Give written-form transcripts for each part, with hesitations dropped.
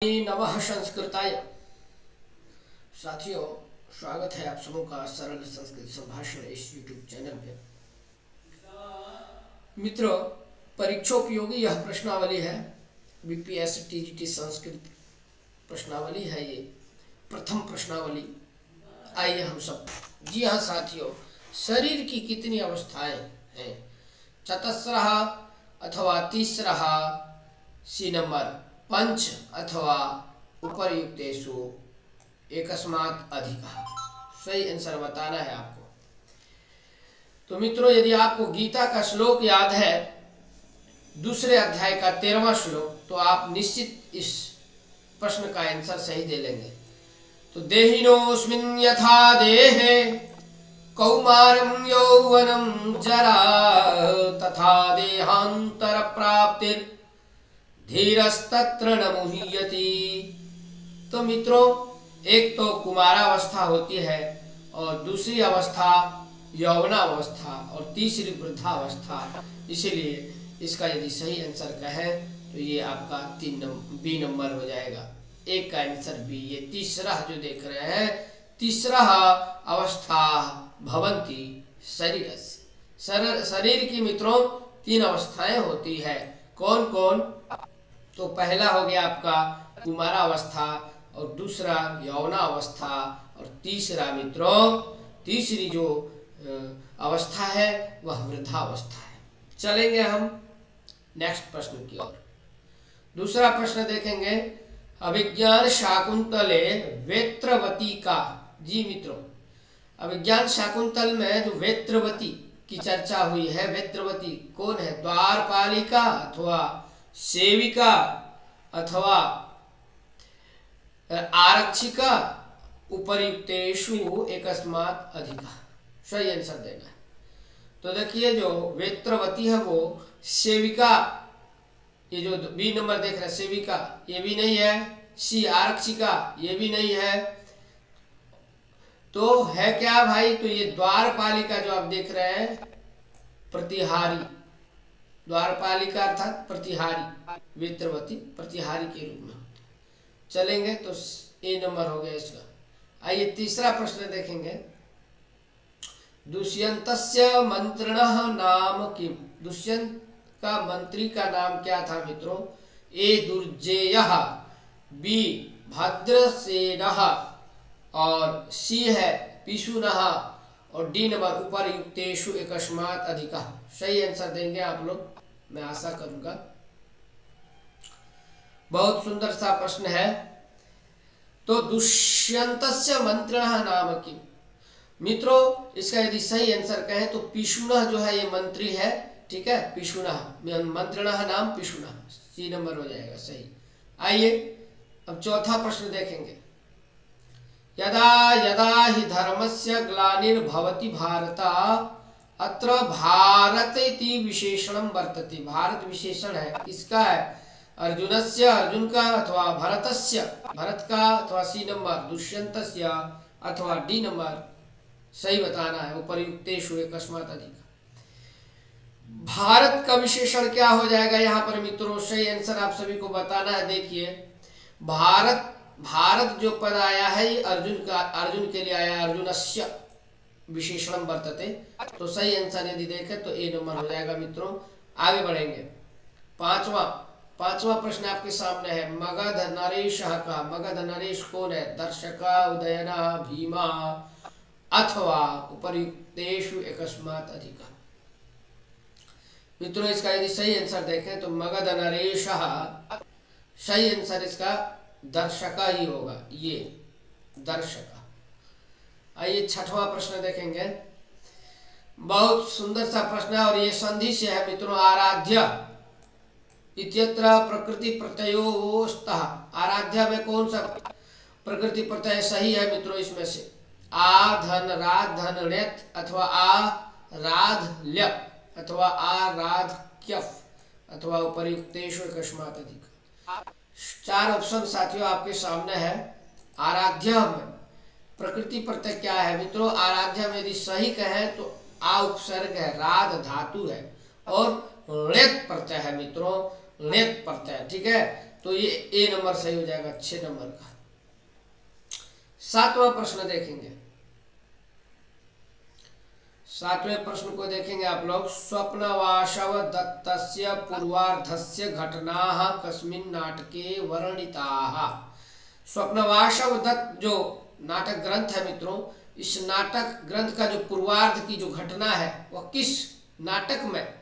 नमः संस्कृताय। साथियों, स्वागत है आप सबों का सरल संस्कृत संभाषण इस YouTube चैनल पे। मित्रों, परीक्षोपयोगी यह प्रश्नावली है, बीपीएससी टीजीटी संस्कृत प्रश्नावली है। ये प्रथम प्रश्नावली। आइए हम सब। जी हाँ साथियों, शरीर की कितनी अवस्थाएं हैं? चतस्रः अथवा तीसरः, सी नंबर पंच अथवा उपर्युक्तेषु एकस्मात् अधिकः। सही आंसर बताना है आपको। तो मित्रों, यदि आपको गीता का श्लोक याद है, दूसरे अध्याय का 13वां श्लोक, तो आप निश्चित इस प्रश्न का आंसर सही दे लेंगे। तो देहिनोऽस्मिन् यथा देहे कौमारं यौवनं जरा तथा देहांतर प्राप्तिर धीरस्तत्र न मुह्यति। तो मित्रों, एक तो कुमारावस्था होती है और दूसरी अवस्था यौवनावस्था और तीसरी वृद्धावस्था। इसीलिए इसका यदि सही आंसर कहें तो ये आपका बी नंबर हो जाएगा। एक का आंसर बी। ये तीसरा जो देख रहे हैं, तीसरा अवस्था भवंती शरीरस्य। शरीर की मित्रों 3 अवस्थाएं होती है। कौन कौन? तो पहला हो गया आपका कुमारावस्था, और दूसरा यौवनावस्था, और तीसरा मित्रों तीसरी जो अवस्था है वह वृद्धावस्था है। चलेंगे हम नेक्स्ट प्रश्न की ओर। दूसरा प्रश्न देखेंगे, अभिज्ञान शाकुंतले वेत्रवती का। जी मित्रों, अभिज्ञान शाकुंतल में जो वेत्रवती की चर्चा हुई है, वेत्रवती कौन है? द्वारपालिका अथवा सेविका अथवा आरक्षिका, उपर्युक्तेषु एकस्मात् अधिकः। सही आंसर देना है। तो देखिए, जो वेत्रवती है वो सेविका, ये जो बी नंबर देख रहे हैं सेविका, ये भी नहीं है। सी आरक्षिका, ये भी नहीं है। तो है क्या भाई? तो ये द्वारपालिका जो आप देख रहे हैं, प्रतिहारी। द्वारपालिका अर्थात प्रतिहारी, वेत्रवती प्रतिहारी के रूप में। चलेंगे तो ए नंबर हो गया इसका। आइए तीसरा प्रश्न देखेंगे, दुष्यंतस्य मंत्रिणः नाम किम? दुष्यंत का मंत्री का नाम क्या था मित्रों? ए दुर्जेयः, बी भद्रसेनः, और सी है पिशुनः, और डी नंबर उपर्युक्तेषु एकस्मात् अधिकः। सही आंसर देंगे आप लोग, मैं आशा करूंगा। बहुत सुंदर सा प्रश्न है। तो दुष्यंतस्य मंत्रिणः नाम किम? मित्रों, इसका यदि सही आंसर कहें तो पिशुनः जो है ये मंत्री है। ठीक है, पिशुनः, मंत्रिणः नाम पिशुनः। सी नंबर हो जाएगा सही। आइए अब चौथा प्रश्न देखेंगे, यदा यदा हि धर्मस्य ग्लानिर्भवति भारत अत्र भारत इति विशेषणं वर्तते। भारत विशेषण है, किसका है? अर्जुनस्य, अर्जुन का, अथवा भरतस्य, भरत का, अथवा सी नंबर दुष्यंतस्य, अथवा डी नंबर सही बताना है, उपर्युक्तेषु एकस्मात् अधिकः। भारत का विशेषण क्या हो जाएगा यहाँ पर मित्रों? सही आंसर आप सभी को बताना है। देखिए, भारत, भारत जो पद आया है ये अर्जुन का, अर्जुन के लिए आया, अर्जुनस्य विशेषणम वर्तते। तो सही आंसर यदि देखें तो ए नंबर हो जाएगा मित्रों। आगे बढ़ेंगे। पांचवा प्रश्न आपके सामने है, मगध नरेशः का। मगध नरेश कौन है? दर्शका, उदयना, भीमा, अथवा उपर्युक्तेषु एकस्मात् अधिकः। मित्रों, इसका यदि सही आंसर देखें तो मगध नरेशः, सही आंसर इसका दर्शका ही होगा, ये दर्शका। आइए छठवां प्रश्न देखेंगे, बहुत सुंदर सा प्रश्न है और ये संधि से है मित्रों। आराध्य इत्यत्र प्रकृति प्रत्ययो स्तः। आराध्य में कौन सा प्रकृति प्रत्यय सही है मित्रों? इसमें से आ धन राध धन ण्यत, अथवा आ राध ल्यप, अथवा आ राध क्यफ, अथवा उपर्युक्तेषु एकस्मात् अधिकः। 4 ऑप्शन साथियों आपके सामने है। आराध्य में प्रकृति प्रत्यय क्या है मित्रों? आराध्य में यदि सही कहें तो आ उपसर्ग है, राध धातु है, और ण्यत प्रत्यय है मित्रों, ण्यत प्रत्यय। ठीक है, तो ये ए नंबर सही हो जाएगा 6 नंबर का। 7वां प्रश्न देखेंगे। 7वें प्रश्न को देखेंगे आप लोग। स्वप्नवासव दत्तस्य पूर्वार्धस्य घटनाः कस्मिन् नाटके वर्णिताः। स्वप्नवासव दत्त जो नाटक ग्रंथ है मित्रों, इस नाटक ग्रंथ का जो पूर्वार्ध की जो घटना है वह किस नाटक में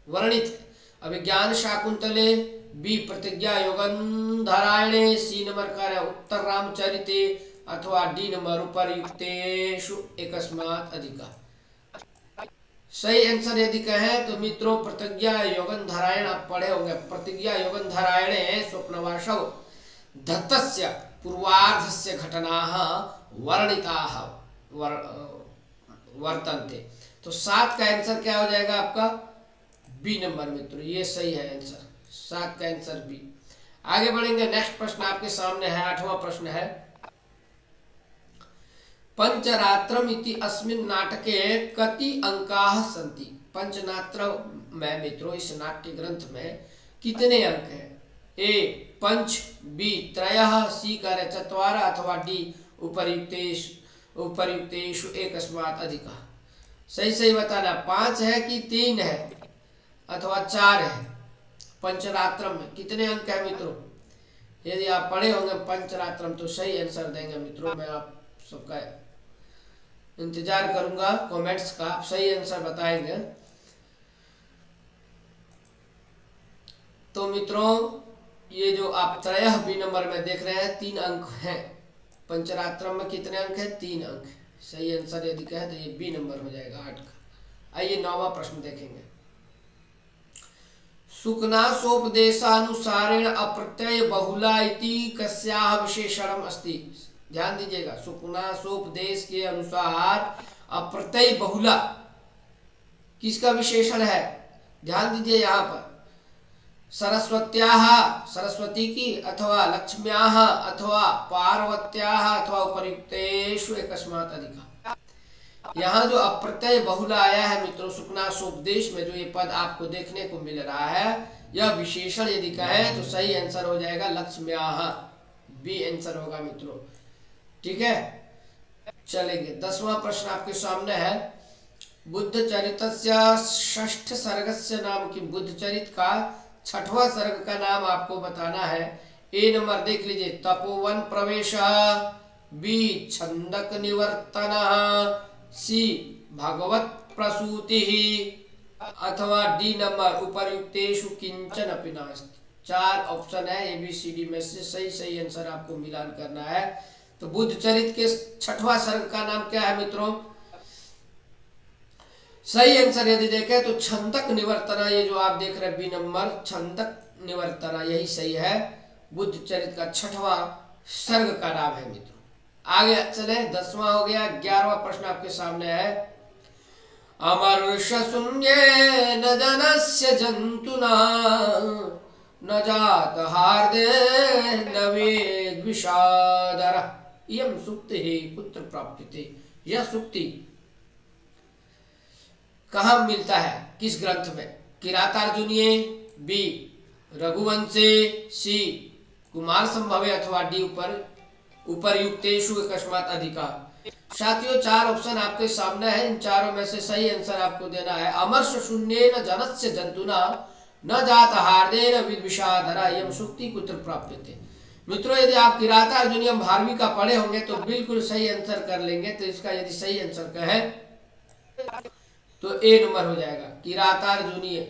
वर्णित है? अभिज्ञान शाकुंतले, बी प्रतिज्ञा योगंधरायणे, सी नंबर का उत्तर रामचरिते, अथवा डी नंबर उपर्युक्तेषु एकस्मात् अधिका। सही आंसर यदि कहें तो मित्रों प्रतिज्ञा योगंधरायण आप पढ़े होंगे। प्रतिज्ञा योगंधरायणे स्वप्नवासव दत्तस्य पूर्वार्धस्य घटनाः वर्णिताः वर्तन्ते। तो 7 का आंसर क्या हो जाएगा आपका? बी नंबर मित्रों, ये सही है आंसर। 7 का आंसर बी। आगे बढ़ेंगे। नेक्स्ट प्रश्न आपके सामने है। 8वां प्रश्न है। पंचरात्रम इति अस्मिन् नाटके कति अंकाः सन्ति। पंचरात्र में मित्रों इस नाट्य ग्रंथ में कितने अंक हैं? ए 5, बी 3, सी कार्य 4, अथवा डी उपर्युक्तेषु एकस्मात् अधिका। सही सही बताना, 5 है कि 3 है अथवा 4 है। पंचरात्रम में कितने अंक है मित्रों? यदि आप पढ़े होंगे पंचरात्रम तो सही आंसर देंगे मित्रों। मैं आप सबका इंतजार करूंगा कमेंट्स का, आप सही आंसर बताएंगे। तो मित्रों ये जो आप त्रयः बी नंबर में देख रहे हैं 3 अंक हैं। पंचरात्रम में कितने अंक है? 3 अंक। सही आंसर यदि कहे तो ये बी नंबर हो जाएगा 8 का। आइए 9वां प्रश्न देखेंगे। सुकनासोपदेशानुसारेण अप्रत्यय बहुला इति कस्याः विशेषणम् अस्ति। ध्यान दीजिएगा, सुकनासोपदेश के अनुसार अप्रत्यय बहुला किसका विशेषण है? ध्यान दीजिए यहाँ पर। सरस्वत्याः, सरस्वती की, अथवा लक्ष्म्याः, अथवा पार्वत्याः, अथवा उपर्युक्तेषु एकस्मात् अधिका। यहाँ जो अप्रत्यय बहुला आया है मित्रों सुकनासोपदेश में, जो ये पद आपको देखने को मिल रहा है, यह विशेषण यदि कहें तो सही आंसर हो जाएगा लक्ष्म्याः। बी आंसर होगा मित्रों। ठीक है, चलेंगे। 10वां प्रश्न आपके सामने है। बुद्ध चरितस्य षष्ठ सर्गस्य नाम की। बुद्ध चरित का 6वां सर्ग का नाम आपको बताना है। ए नंबर देख लीजिए, तपोवन प्रवेश, बी छंदक निवर्तन, सी भगवत प्रसूति, अथवा डी नंबर उपर्युक्तेषु किंचन अपि नास्ति। 4 ऑप्शन है ABCD में से सही आंसर आपको मिलान करना है। तो बुद्ध चरित के 6वां सर्ग का नाम क्या है मित्रों? सही आंसर यदि देखें तो छंदक निवर्तना। ये जो आप देख रहे हैं बी नंबर, छंदक निवर्तना, यही सही है। बुद्ध चरित का 6वां सर्ग का नाम है मित्रों। आगे चले, 10वां हो गया। 11वां प्रश्न आपके सामने है। अमर्ष शून्येन जनस्य जंतुना न जात हार्देन वेद विषादरः इयं सुक्तिः कुत्र प्राप्यते। यह सुक्ति कहाँ मिलता है, किस ग्रंथ में? किरातार्जुनीय, बी रघुवंशे, सी कुमार संभवे, अथवा डी उपर्युक्तेषु एकस्मात् अधिका। साथियों 4 ऑप्शन आपके सामने है। इन चारों में से सही आंसर आपको देना है। अमर्ष शून्येन जनस्य जंतुना न जात हार्देन विद विषादरा इयं सुक्ति कुत्र प्राप्यते। मित्रों यदि आप किरातार्जुनीयम 12वीं का पढ़े होंगे तो बिल्कुल सही आंसर कर लेंगे। तो इसका यदि सही आंसर कहें तो ए नंबर हो जाएगा, किरातार्जुनीय।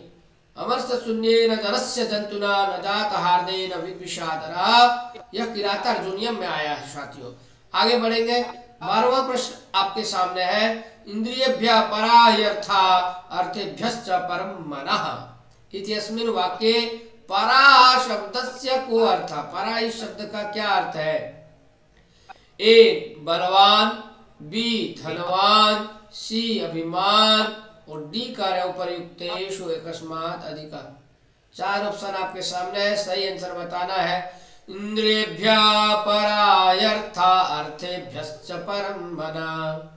अमर्ष शून्येन जनस्य जंतुना न जात हार्देन विद विषादरा। यह किरातार्जुनीयम में आया है साथियों। आगे बढ़ेंगे। 12वां प्रश्न आपके सामने है। इंद्रियेभ्यः परा ह्यर्था अर्थेभ्यश्च परं मनः इत्यस्मिन् वाक्ये परा शब्दस्य को अर्थ। परा इस शब्द का क्या अर्थ है? ए बलवान, बी धनवान, सी अभिमान, और डी कार्य उपर्युक्तेषु एकस्मात् अधिका। 4 ऑप्शन आपके सामने है। सही आंसर बताना है। इंद्रियेभ्यः परायर्था अर्थेभ्यश्च परं मनः।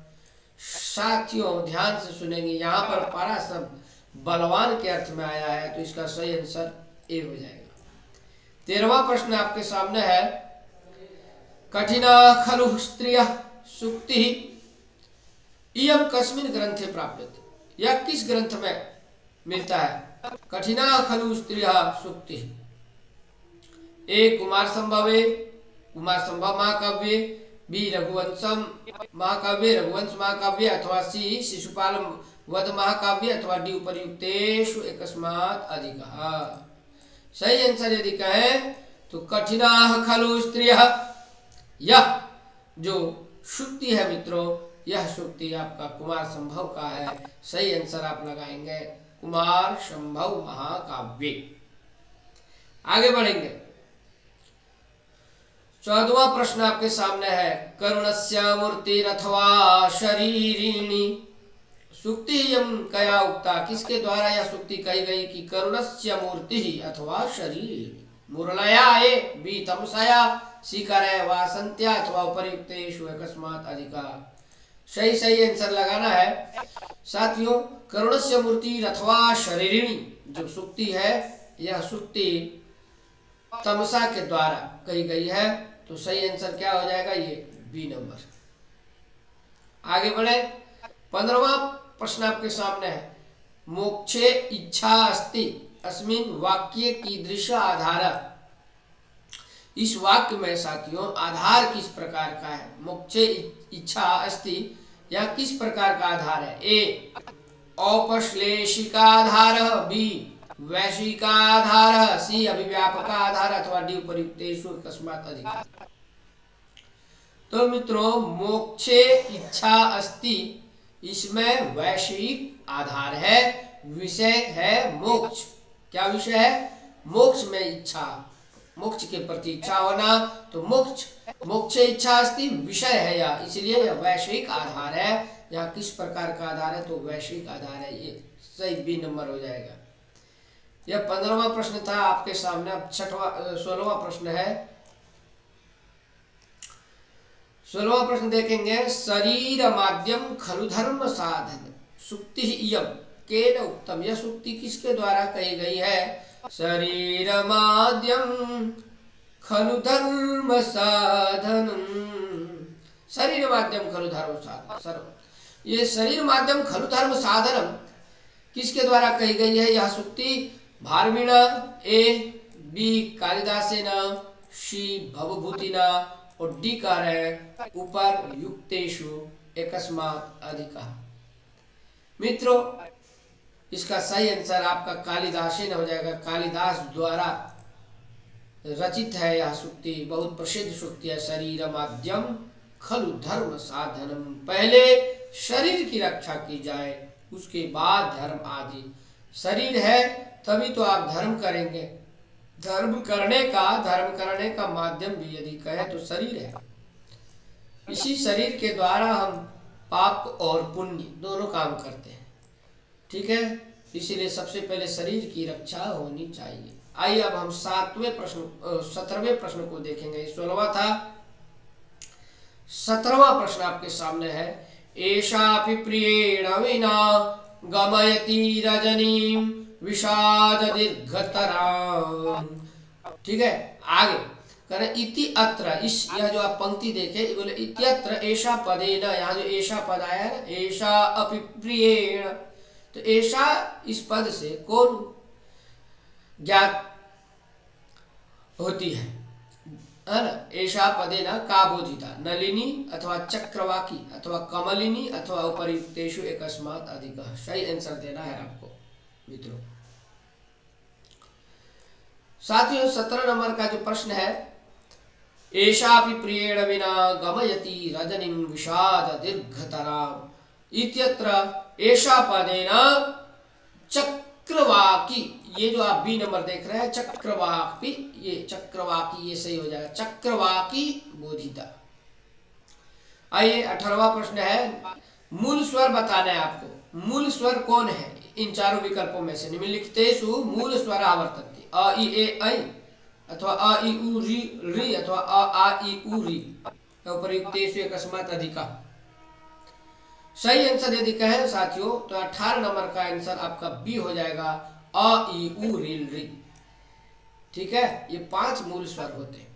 साथियों ध्यान से सुनेंगे, यहाँ पर परा शब्द बलवान के अर्थ में आया है, तो इसका सही आंसर ए हो जाएगा। 13वां प्रश्न आपके सामने है, कठिना खलु स्त्रियः सूक्ति इयं कस्मिन् ग्रंथे प्राप्यते, यह किस ग्रंथ में मिलता है। कठिना खलु स्त्रियः सूक्ति, ए कुमार संभवे, कुमार संभव महाकाव्ये, बी रघुवंशम महाकाव्य, रघुवंश महाकाव्य, अथवा सी शिशुपाल वध महाकाव्य, अथवा डी उपर्युक्तेषु एकस्मात् अधिकः। सही आंसर यदि कहें तो कठिना खलु स्त्रियः, यह जो सूक्ति है मित्रों, यह सूक्ति आपका कुमार संभव का है। सही आंसर आप लगाएंगे कुमार संभव महाकाव्य। आगे बढ़ेंगे, 14वां प्रश्न आपके सामने है, करुणस्य मूर्तिरथवा शरीरिणी सूक्ति यम कया उक्ता, किसके द्वारा यह सूक्ति कही गई कि करुणस्य मूर्ति अथवा शरीर। मुरलया ए, बी तमसया, सी करे वासंत्या, अथवा उपर्युक्तेषु एकस्मात् अधिका। सही आंसर लगाना है साथियों। करुणस्य मूर्ति अथवा शरीरिणी जो सूक्ति है, यह सूक्ति तमसा के द्वारा कही गई है, तो सही आंसर क्या हो जाएगा, ये बी नंबर। आगे बढ़े, 15वां प्रश्न आपके सामने है, मोक्षे इच्छा अस्ति अस्मिन् वाक्ये कीदृश आधार। इस वाक्य में साथियों आधार किस प्रकार का है। मोक्षे इच्छा अस्ति, यह किस प्रकार का आधार है। ए औपश्लेषिकाधार, बी वैश्विकाधार, सी अभिव्यापकाधार, अथवा डी उपर्युक्तेषु एकस्मात् अधिकः। तो मित्रों मोक्षे इच्छा अस्ति, इसमें वैश्विक आधार है, विषय है मोक्ष। क्या विषय है, मोक्ष में इच्छा, मोक्ष के प्रति इच्छा होना, तो मोक्षे इच्छा अस्ति विषय है यह, इसलिए यह वैश्विक आधार है। यह किस प्रकार का आधार है, तो वैश्विक आधार है, ये सही बी नंबर हो जाएगा। यह 15वां प्रश्न था आपके सामने। अब 16वां प्रश्न है। 16वां प्रश्न देखेंगे, शरीर माध्यम खलु धर्म साधन सूक्ति इयं केन उक्तम, यह सूक्ति किसके द्वारा कही गई है। शरीर माध्यम खलु धर्म साधन, शरीर माध्यम खलु धर्म साधन, ये शरीर माध्यम खलु धर्म साधनम किसके द्वारा कही गई है। यह सूक्ति भारवीण, ए बी कालिदासेन, सी भवभूतिना, और डी कार है उपर्युक्तेषु एकस्मात् अधिकः। मित्रों इसका सही आंसर आपका कालिदासेन हो जाएगा। कालिदास द्वारा रचित है यह सूक्ति, बहुत प्रसिद्ध सूक्ति है। शरीर माध्यम खलु धर्म साधनम, पहले शरीर की रक्षा की जाए, उसके बाद धर्म आदि। शरीर है तभी तो आप धर्म करेंगे, धर्म करने का माध्यम भी यदि कहे तो शरीर है। इसी शरीर के द्वारा हम पाप और पुण्य दोनों काम करते हैं, ठीक है। इसीलिए सबसे पहले शरीर की रक्षा होनी चाहिए। आइए अब हम 17वें प्रश्न को देखेंगे। 16वां था, 17वां प्रश्न आपके सामने है। एषापि प्रियेण विना गमयति रजनीं विषाद दीर्घतरां, ठीक है। आगे करें, इति अत्र, इस यह जो आप पंक्ति देखे, बोले इत्यत्र एषा पदेन, यहाँ जो एषा पद आया है, एषा अपि प्रियेण, तो एषा इस पद से कौन ज्ञात होती है ना। एषा पदेन का बोधिता, नलिनी अथवा चक्रवाकी अथवा कमलिनी अथवा उपर्युक्तेषु एकस्मात् अधिकः। सही आंसर देना है आपको मित्रों। साथियों 17 नंबर का जो प्रश्न है, एषापि प्रियेण विना गमयति रजनीं विषाद दीर्घतराम् इत्यत्र एषा पदेन चक्रवाकी, ये जो आप बी नंबर देख रहे हैं चक्रवाकी, ये चक्रवाकी, ये सही हो जाएगा, चक्रवाकी बोधिता। आइए 18वां प्रश्न है, मूल स्वर बताना है आपको। मूल स्वर कौन है इन चारों विकल्पों में से। निम्नलिखितेषु मूल स्वर आवर्तन्ते, अ इ ए ऐ अथवा अ इ उ रि रि अथवा अ आ इ उ रि, उपर्युक्तेषु एकस्मात् अधिकः। सही आंसर यदि कहें साथियों तो 18 नंबर का आंसर आपका बी हो जाएगा, अ इ उ रि रि। ठीक है, ये 5 मूल स्वर होते हैं।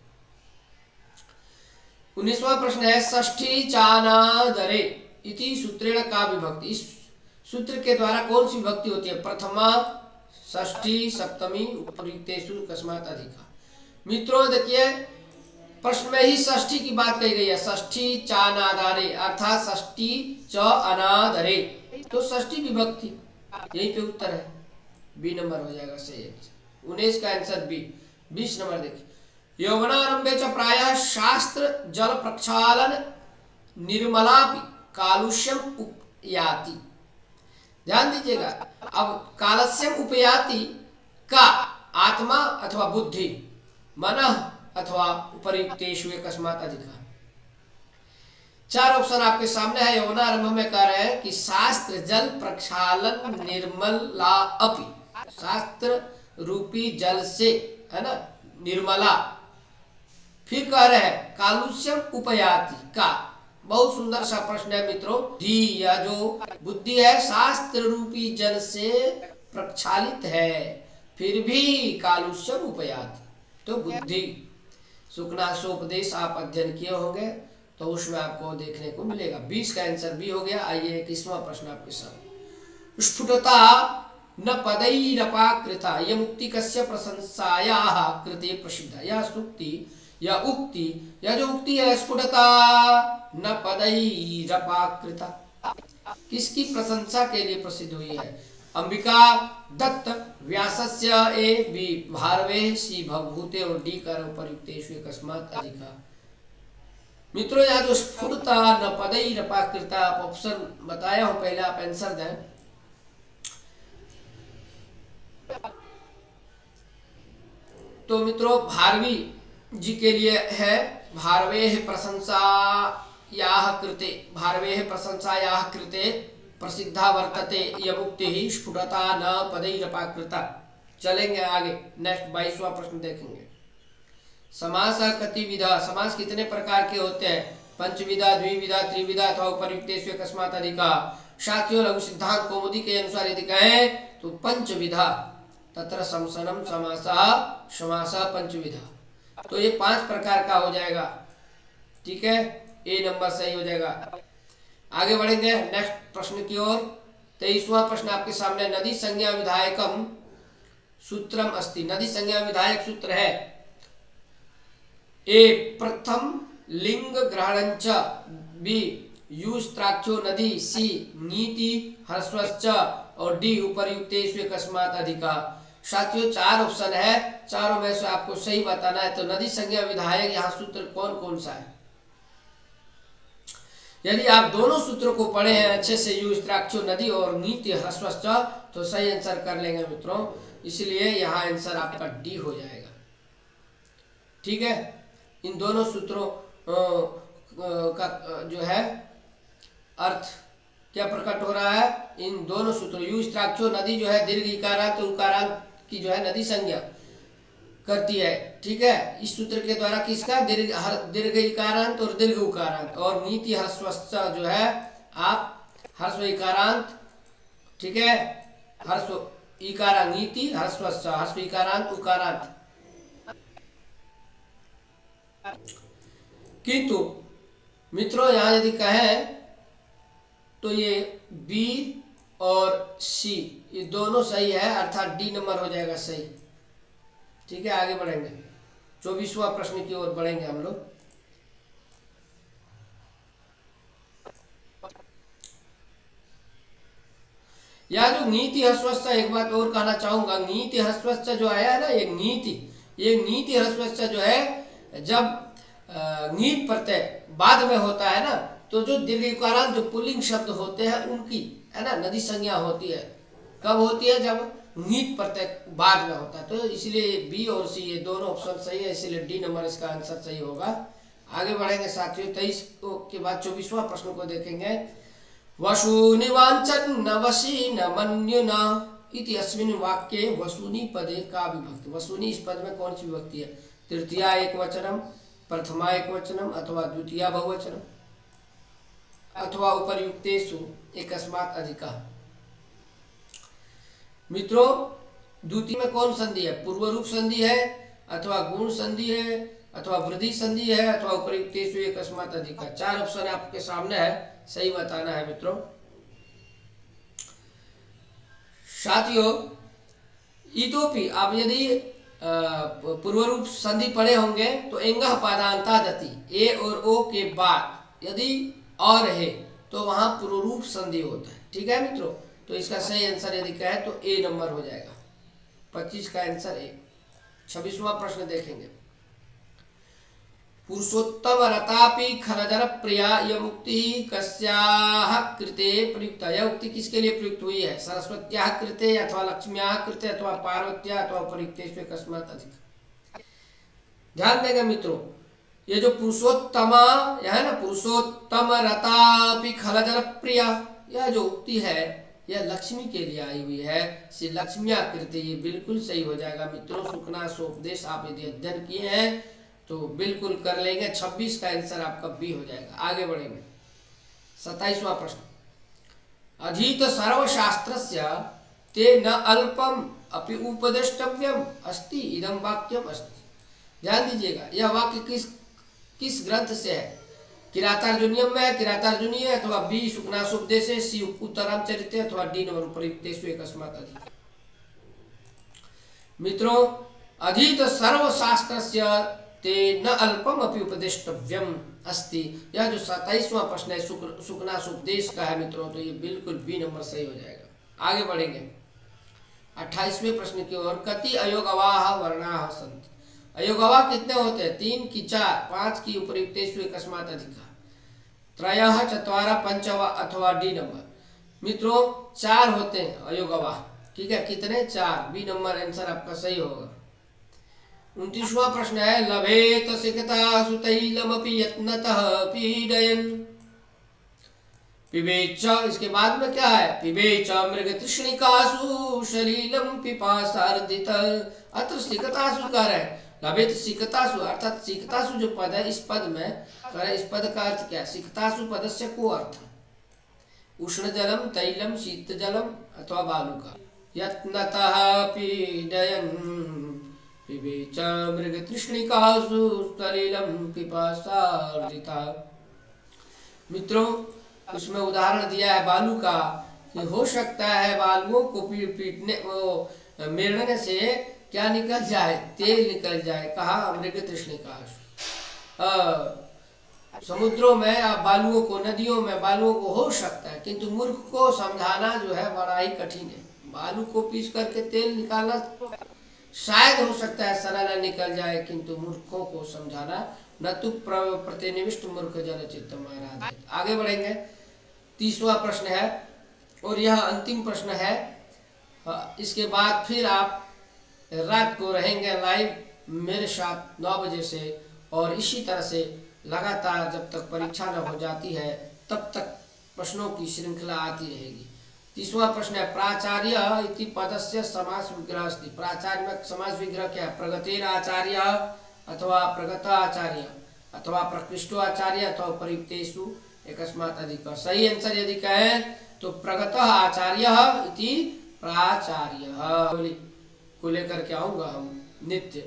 19वां प्रश्न है षष्ठी चानादरे इति सूत्रेण का विभक्ति। इस सूत्र के द्वारा कौन सी विभक्ति होती है? प्रथमा, षष्ठी, सप्तमी, उपयुक्तेषु कस्मात् अधिका। मित्रों देखिए, प्रश्न में ही षष्ठी की बात कही गई है। षष्ठी चानादारे अर्थात षष्ठी च अनादरे, तो षष्ठी विभक्ति, यही पे उत्तर है। बी नंबर हो जाएगा सही। 19 का आंसर बी। 20 नंबर देखिए, यौवनारंभे च प्रायः शास्त्र जल प्रक्षालन निर्मलापि कालुष्यम उपयाति। ध्यान दीजिएगा, अब कालस्यम उपयाति का आत्मा अथवा बुद्धि, मनः अथवा उपर्युक्तेषु कस्मात् अधिका। 4 ऑप्शन आपके सामने है। यौवनारंभ में कह रहे हैं कि शास्त्र जल प्रक्षालन निर्मला अपि, शास्त्र रूपी जल से, है ना, निर्मला। फिर कह रहे हैं कालुष्यम उपयाति का। बहुत सुंदर सा प्रश्न है मित्रों। धी या जो बुद्धि है शास्त्र रूपी जल से प्रक्षालित है, फिर भी कालुष्यम उपयाति, तो बुद्धि। सुखनासोपदेश आप अध्ययन किए होंगे तो उसमें आपको देखने को मिलेगा। 20 का आंसर बी हो गया। आइए 21वां प्रश्न आपके सामने। स्फुटता न पदैरपाकृता यह मुक्ति कस्य प्रशंसायाः कृते प्रसिद्धा। यह सूक्ति या उक्ति, यह जो उक्ति है स्फुटता न पदैरपाकृता, किसकी प्रशंसा के लिए प्रसिद्ध हुई है? अंबिका दत्त, व्यासस्य, ए बी भारवे, सी भवभूते और डी कर उपयुक्तेषु कस्मात् अधिका। मित्रों यहाँ जो स्फुटता न पदैरपाकृता आप ऑप्शन बताया हूं, पहले आप आंसर दें। तो मित्रों भारवी जी के लिए है भारवे प्रशंसा याह कृते, भारवे प्रशंसा याह कृते प्रसिद्धा वर्तते यह मुक्ति ही स्फुटता न पदैरपाकृता। चलेंगे आगे, नेक्स्ट 22वां प्रश्न देखेंगे। समास कति विधा, समास कितने प्रकार के होते हैं? पंचविधा, द्विविधा, त्रिविधा अथवा उपयुक्तेषु कस्मात् अधिका। साथियों लघु सिद्धांत कौमुदी के अनुसार यदि कहें तो पंचविधा, तत्र समसनम समासः समासः पंचविधा, तो ये 5 प्रकार का हो जाएगा। ठीक है, ए नंबर सही हो जाएगा। आगे बढ़ेंगे नेक्स्ट प्रश्न की ओर। 23वां प्रश्न आपके सामने। नदी संज्ञा विधायकम सूत्रम अस्ति। नदी संज्ञा विधायक सूत्र है ए प्रथम लिंग ग्रहणंच, बी युस्त्राक्षो नदी, सी नीति ह्रस्वश्च और डी उपर्युक्तेषु कस्मात् अधिका। साथियों 4 ऑप्शन है, चारों में से आपको सही बताना है। तो नदी संज्ञा विधायक यहाँ सूत्र कौन कौन सा है? यदि आप दोनों सूत्रों को पढ़े हैं अच्छे से, युस्त्राक्षो नदी और नीति ह्रस्वश्च, तो सही आंसर कर लेंगे मित्रों। इसलिए यहाँ आंसर आपका डी हो जाएगा। ठीक है, इन दोनों सूत्रों का जो है अर्थ क्या प्रकट हो रहा है? इन दोनों सूत्रों, युस्त्राक्षो नदी जो है दीर्घ इकारांत उकारांत की जो है नदी संज्ञा करती है। ठीक है, इस सूत्र के द्वारा किसका? दीर्घ इकारांत और दीर्घ उकारांत। और नीति ह्रस्वश्च जो है आप ह्रस्व इकारांत, ठीक है, ह्रस्व इकारांत, नीति ह्रस्वश्च, ह्रस्व इकारांत उकारांत। किंतु मित्रों यहाँ यदि कहें तो ये बी और सी ये दोनों सही है, अर्थात डी नंबर हो जाएगा सही। ठीक है, आगे बढ़ेंगे 24वां प्रश्न की ओर बढ़ेंगे हम लोग। यह जो नीति ह्रस्वश्च, एक बात और कहना चाहूंगा, नीति ह्रस्वश्च जो आया है ना, ये नीति ह्रस्वश्च जो है जब नीत प्रत्यय बाद में होता है ना, तो जो दीर्घिकारांत जो पुल्लिंग शब्द होते हैं उनकी, है ना, नदी संज्ञा होती है। कब होती है? जब नीत प्रत्यय बाद में होता है। तो इसलिए बी और सी ये दोनों ऑप्शन सही है, इसलिए डी नंबर इसका आंसर सही होगा। आगे बढ़ेंगे साथियों, 23 के बाद 24वां प्रश्न को देखेंगे। वसूनि वांचन न वशी न मन्यु न इति अस्मिन् वाक्ये वसूनि पदे का विभक्ति। वसूनि इस पद में कौन सी विभक्ति है? तृतीया एकवचनम, प्रथमा एकवचनम अथवा द्वितीया बहुवचनम अथवा उपर्युक्तेषु एकस्मात् अधिका। मित्रों द्वितीय में कौन संधि है? पूर्व रूप संधि है, अथवा गुण संधि है, अथवा वृद्धि संधि है, अथवा उपयुक्तेषु एकस्मात् अधिकः। 4 ऑप्शन आपके सामने है, सही बताना है मित्रों। साथियों, इतोपि आप यदि पूर्व रूप संधि पढ़े होंगे तो एंगः पादांता दति, ए और ओ के बाद यदि और है तो वहां पूर्व रूप संधि होता है। ठीक है मित्रों, तो इसका सही आंसर यदि कहे तो ए नंबर हो जाएगा। 25 का आंसर ए। 26वां प्रश्न देखेंगे। पुरुषोत्तम रतापि खरदर प्रिया, यह मुक्ति कस्याः कृते प्रयुक्त। यह उक्ति किसके लिए प्रयुक्त हुई है? सरस्वत्याः कृते, अथवा लक्ष्म्याः कृते, अथवा पार्वत्या, अथवा प्रयुक्तेषु एकस्मात् अधिकः। ध्यान देंगे मित्रों, ये जो पुरुषोत्तम है ना, पुरुषोत्तम रतापि खरदर प्रिया, यह जो उक्ति है यह लक्ष्मी के लिए आई हुई है। श्री लक्ष्म्या कृते, ये बिल्कुल सही हो जाएगा मित्रों। सुखना सोपदेश आप यदि अध्ययन किए हैं तो बिल्कुल कर लेंगे। 26 का आंसर आपका बी हो जाएगा। आगे बढ़ेंगे। 27वां प्रश्न। अधीत सर्वशास्त्रस्य ते न अल्पम अपि उपदेष्टव्यम अस्ति, इदं वाक्यम अस्ति। ध्यान दीजिएगा, यह वाक्य किस ग्रंथ से है? किरातार्जुनीयम में है, किरातार्जुनीय, अथवा बी सुखनासोपदेश, सी उत्तरामचरित, अथवा डी नंबर उपयुक्तेषु एकस्मात् अधिकः। मित्रों, अधीत सर्वशास्त्रस्य ते न अल्पम अपि उपदेष्टव्यम अस्ति, यह जो 27वां प्रश्न है सुखनासोपदेश का है मित्रों, तो ये बिल्कुल बी नंबर सही हो जाएगा। आगे बढ़ेंगे 28वें प्रश्न की ओर। कति अयोगवाः वर्णाः सन्ति। अयोगवाः कितने होते हैं? 3 की 4, 5 की उपयुक्तेषु एकस्मात् अधिकः, त्रयः चत्वारः पंचः अथवा डी नंबर। मित्रों 4 होते हैं अयोगवाः। ठीक है, कितने? 4। बी नंबर आंसर आपका सही होगा। 29वां प्रश्न है। लभेत सिकतासु तैलमपि यत्नतः पीडयन्, पिबेच, इसके बाद में क्या है? पिबेच मृगतृष्णिकासु सलिलं पिपासार्दित। अत्र सिकतासु कह रहे हैं, लभेत सिकतासु, अर्थात सिकतासु जो पद है इस पद में कह रहे, इस पद का अर्थ क्या है? सिकतासु पदस्य को अर्थ उष्ण जलम, तैलम, शीत जलम, अथवा बालू का। यत्नतः पीडयन् पिबेच मृगतृष्णिकासु सलिलं पिपासार्दिता। मित्रों, उसमें उदाहरण दिया है बालू का, कि हो सकता है बालुओं को पीटने वो मेरने से क्या निकल जाए? तेल निकल जाए। कहा? मृगतृष्णिकासु। समुद्रों में या बालुओं को, नदियों में बालुओं को हो सकता है, किंतु मूर्ख को समझाना जो है बड़ा ही कठिन है। बालू को पीस करके तेल निकालना शायद हो सकता है सरल निकल जाए, किंतु मूर्खों को समझाना न तो प्रतिनिविष्ट मूर्ख जन चित्तम आराध। आगे बढ़ेंगे। 30वां प्रश्न है और यह अंतिम प्रश्न है। इसके बाद फिर आप रात को रहेंगे लाइव मेरे साथ 9 बजे से, और इसी तरह से लगातार जब तक परीक्षा न हो जाती है तब तक प्रश्नों की श्रृंखला आती रहेगी। 30वां प्रश्न है। प्राचार्य इति पदस्य समास विग्रह अस्ति। प्राचार्य में समास विग्रह क्या है? प्रगतेर आचार्य, अथवा प्रगत आचार्य, अथवा प्रकृष्टो आचार्य, अथवा प्रयुक्तेषु एकस्मात् अधिकः। सही आंसर यदि कहें तो प्रगत आचार्य इति प्राचार्य को लेकर के आऊंगा हम नित्य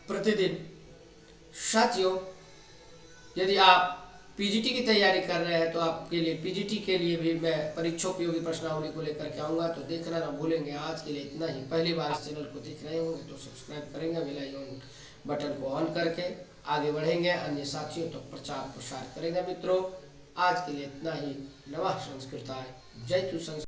प्रतिदिन। साथियों, यदि आप पीजीटी की तैयारी कर रहे हैं तो आपके लिए पीजीटी के लिए भी मैं परीक्षोपयोगी प्रश्नावली को लेकर के आऊँगा, तो देखना ना भूलेंगे। आज के लिए इतना ही। पहली बार इस चैनल को देख रहे होंगे तो सब्सक्राइब करेंगे, बेल आइकन बटन को ऑन करके आगे बढ़ेंगे, अन्य साथियों तक प्रचार प्रसार करेंगे। मित्रों, आज के लिए इतना ही। नमः संस्कृताय। जय तु संस्कृत।